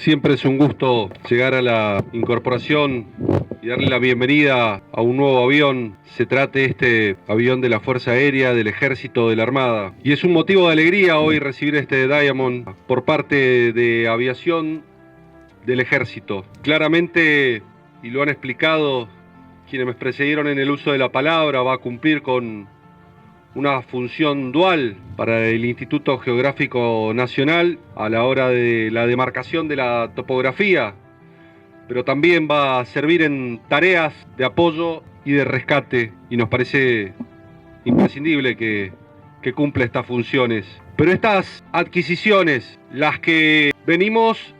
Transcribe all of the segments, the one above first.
Siempre es un gusto llegar a la incorporación y darle la bienvenida a un nuevo avión. Se trate este avión de la Fuerza Aérea, del Ejército, de la Armada. Y es un motivo de alegría hoy recibir este Diamond por parte de Aviación del Ejército. Claramente, y lo han explicado quienes me precedieron en el uso de la palabra, va a cumplir con una función dual para el Instituto Geográfico Nacional a la hora de la demarcación de la topografía, pero también va a servir en tareas de apoyo y de rescate, y nos parece imprescindible que cumpla estas funciones. Pero estas adquisiciones, las que venimos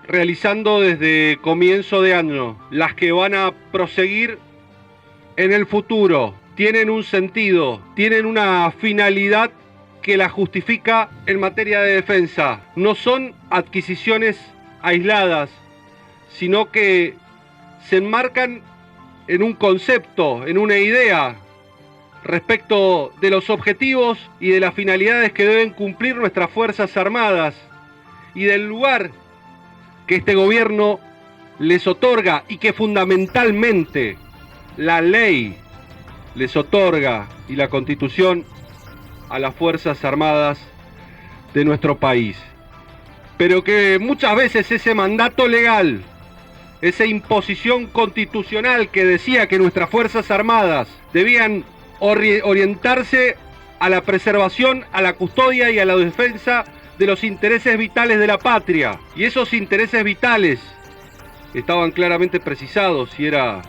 realizando desde comienzo de año, las que van a proseguir en el futuro, tienen un sentido, tienen una finalidad que la justifica en materia de defensa. No son adquisiciones aisladas, sino que se enmarcan en un concepto, en una idea respecto de los objetivos y de las finalidades que deben cumplir nuestras Fuerzas Armadas y del lugar que este gobierno les otorga y que fundamentalmente la ley les otorga y la Constitución a las Fuerzas Armadas de nuestro país. Pero que muchas veces ese mandato legal, esa imposición constitucional que decía que nuestras Fuerzas Armadas debían orientarse a la preservación, a la custodia y a la defensa de los intereses vitales de la patria. Y esos intereses vitales estaban claramente precisados, y era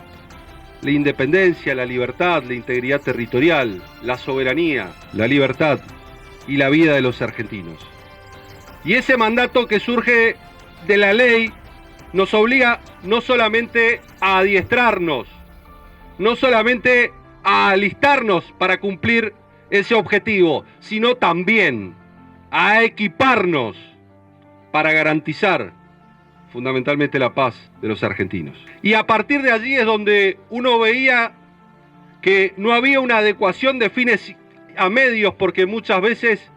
la independencia, la libertad, la integridad territorial, la soberanía, la libertad y la vida de los argentinos. Y ese mandato que surge de la ley nos obliga no solamente a adiestrarnos, no solamente a alistarnos para cumplir ese objetivo, sino también a equiparnos para garantizar fundamentalmente la paz de los argentinos. Y a partir de allí es donde uno veía que no había una adecuación de fines a medios, porque muchas veces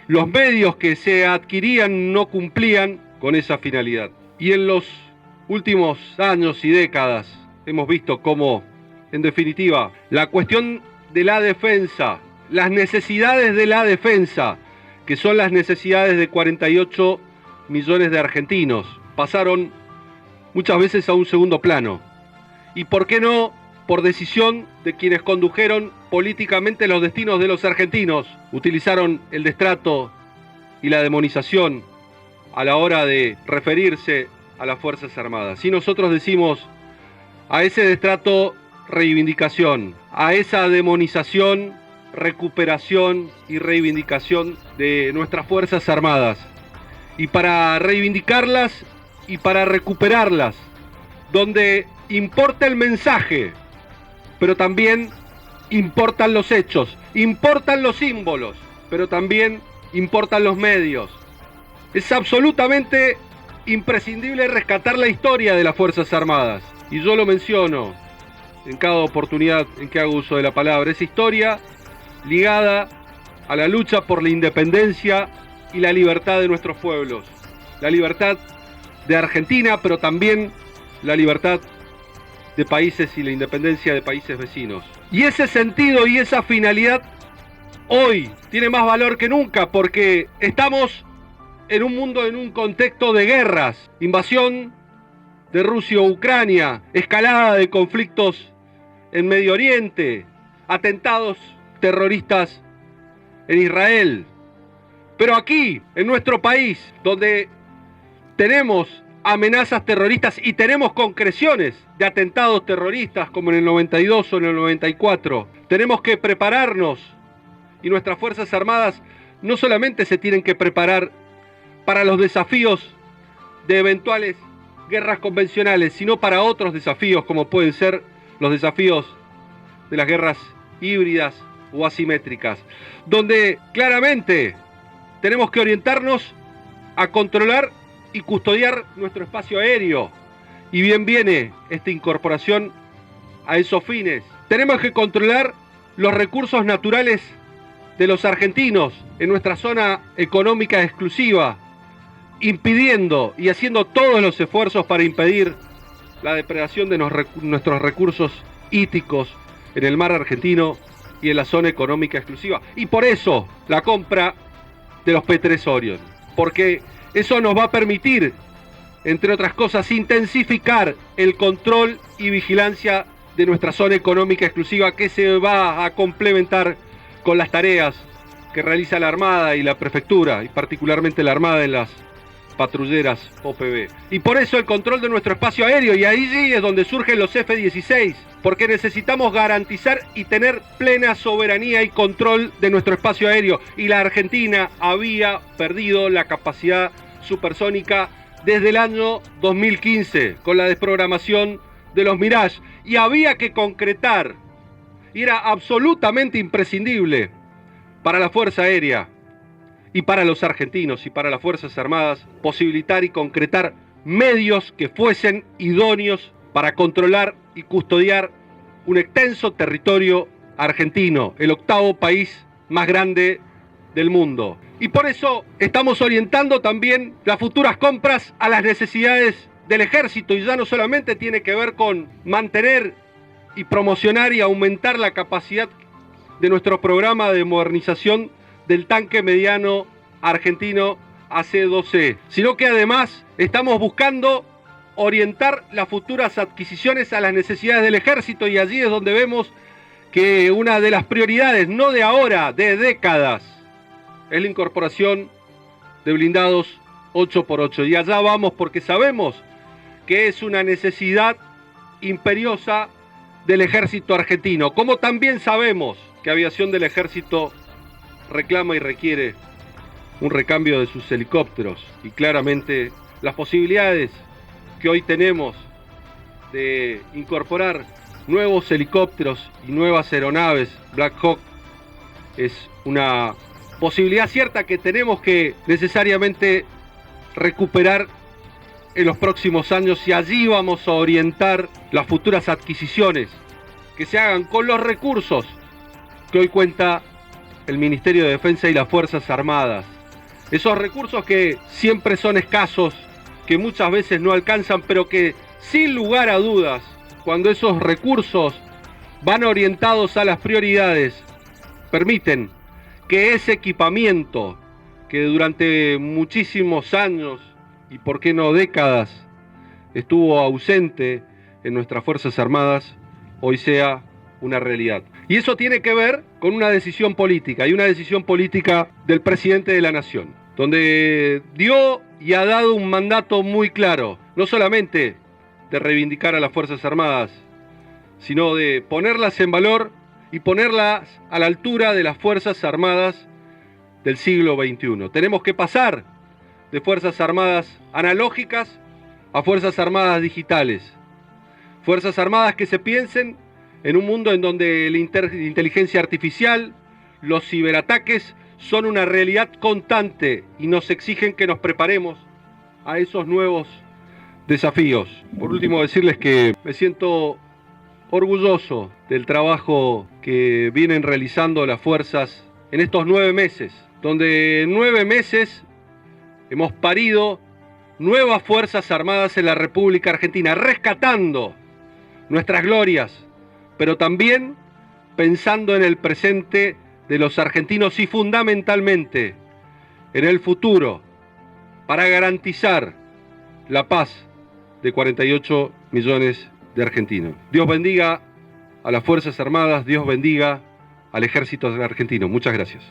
los medios que se adquirían no cumplían con esa finalidad. Y en los últimos años y décadas hemos visto cómo, en definitiva, la cuestión de la defensa, las necesidades de la defensa, que son las necesidades de 48 millones de argentinos, pasaron muchas veces a un segundo plano. ¿Y por qué no por decisión de quienes condujeron políticamente los destinos de los argentinos? Utilizaron el destrato y la demonización a la hora de referirse a las Fuerzas Armadas. Y nosotros decimos a ese destrato reivindicación, a esa demonización recuperación y reivindicación de nuestras Fuerzas Armadas. Y para reivindicarlas y para recuperarlas, donde importa el mensaje, pero también importan los hechos, importan los símbolos, pero también importan los medios. Es absolutamente imprescindible rescatar la historia de las Fuerzas Armadas, y yo lo menciono en cada oportunidad en que hago uso de la palabra. Esa historia ligada a la lucha por la independencia y la libertad de nuestros pueblos, la libertad de Argentina, pero también la libertad de países y la independencia de países vecinos. Y ese sentido y esa finalidad hoy tiene más valor que nunca, porque estamos en un mundo, en un contexto de guerras, invasión de Rusia a Ucrania, escalada de conflictos en Medio Oriente, atentados terroristas en Israel. Pero aquí, en nuestro país, donde tenemos amenazas terroristas y tenemos concreciones de atentados terroristas como en el 92 o en el 94, tenemos que prepararnos, y nuestras Fuerzas Armadas no solamente se tienen que preparar para los desafíos de eventuales guerras convencionales, sino para otros desafíos como pueden ser los desafíos de las guerras híbridas o asimétricas, donde claramente tenemos que orientarnos a controlar y custodiar nuestro espacio aéreo, y bien viene esta incorporación a esos fines. Tenemos que controlar los recursos naturales de los argentinos en nuestra zona económica exclusiva, impidiendo y haciendo todos los esfuerzos para impedir la depredación de nuestros recursos hídricos en el mar argentino y en la zona económica exclusiva. Y por eso la compra de los P3 Orion, porque eso nos va a permitir, entre otras cosas, intensificar el control y vigilancia de nuestra zona económica exclusiva, que se va a complementar con las tareas que realiza la Armada y la Prefectura, y particularmente la Armada en las patrulleras OPB. Y por eso el control de nuestro espacio aéreo, y ahí sí es donde surgen los F-16, porque necesitamos garantizar y tener plena soberanía y control de nuestro espacio aéreo. Y la Argentina había perdido la capacidad supersónica desde el año 2015, con la desprogramación de los Mirage, y había que concretar, y era absolutamente imprescindible para la Fuerza Aérea y para los argentinos y para las Fuerzas Armadas, posibilitar y concretar medios que fuesen idóneos para controlar y custodiar un extenso territorio argentino, el octavo país más grande del mundo. Y por eso estamos orientando también las futuras compras a las necesidades del ejército, y ya no solamente tiene que ver con mantener y promocionar y aumentar la capacidad de nuestro programa de modernización del tanque mediano argentino AC-2C, sino que además estamos buscando orientar las futuras adquisiciones a las necesidades del ejército, y allí es donde vemos que una de las prioridades, no de ahora, de décadas, es la incorporación de blindados 8x8. Y allá vamos porque sabemos que es una necesidad imperiosa del ejército argentino, como también sabemos que Aviación del Ejército reclama y requiere un recambio de sus helicópteros, y claramente las posibilidades que hoy tenemos de incorporar nuevos helicópteros y nuevas aeronaves Black Hawk es una posibilidad cierta que tenemos que necesariamente recuperar en los próximos años, y allí vamos a orientar las futuras adquisiciones que se hagan con los recursos que hoy cuenta el Ministerio de Defensa y las Fuerzas Armadas. Esos recursos que siempre son escasos, que muchas veces no alcanzan, pero que sin lugar a dudas, cuando esos recursos van orientados a las prioridades, permiten que ese equipamiento que durante muchísimos años, y por qué no décadas, estuvo ausente en nuestras Fuerzas Armadas, hoy sea una realidad. Y eso tiene que ver con una decisión política, y una decisión política del presidente de la Nación, donde dio y ha dado un mandato muy claro, no solamente de reivindicar a las Fuerzas Armadas, sino de ponerlas en valor y ponerlas a la altura de las Fuerzas Armadas del siglo XXI. Tenemos que pasar de Fuerzas Armadas analógicas a Fuerzas Armadas digitales. Fuerzas Armadas que se piensen en un mundo en donde la inteligencia artificial, los ciberataques son una realidad constante y nos exigen que nos preparemos a esos nuevos desafíos. Por último, decirles que me siento orgulloso del trabajo que vienen realizando las fuerzas en estos 9 meses, donde en 9 meses hemos parido nuevas Fuerzas Armadas en la República Argentina, rescatando nuestras glorias, pero también pensando en el presente de los argentinos y fundamentalmente en el futuro, para garantizar la paz de 48 millones de argentinos. Dios bendiga a las Fuerzas Armadas, Dios bendiga al Ejército argentino. Muchas gracias.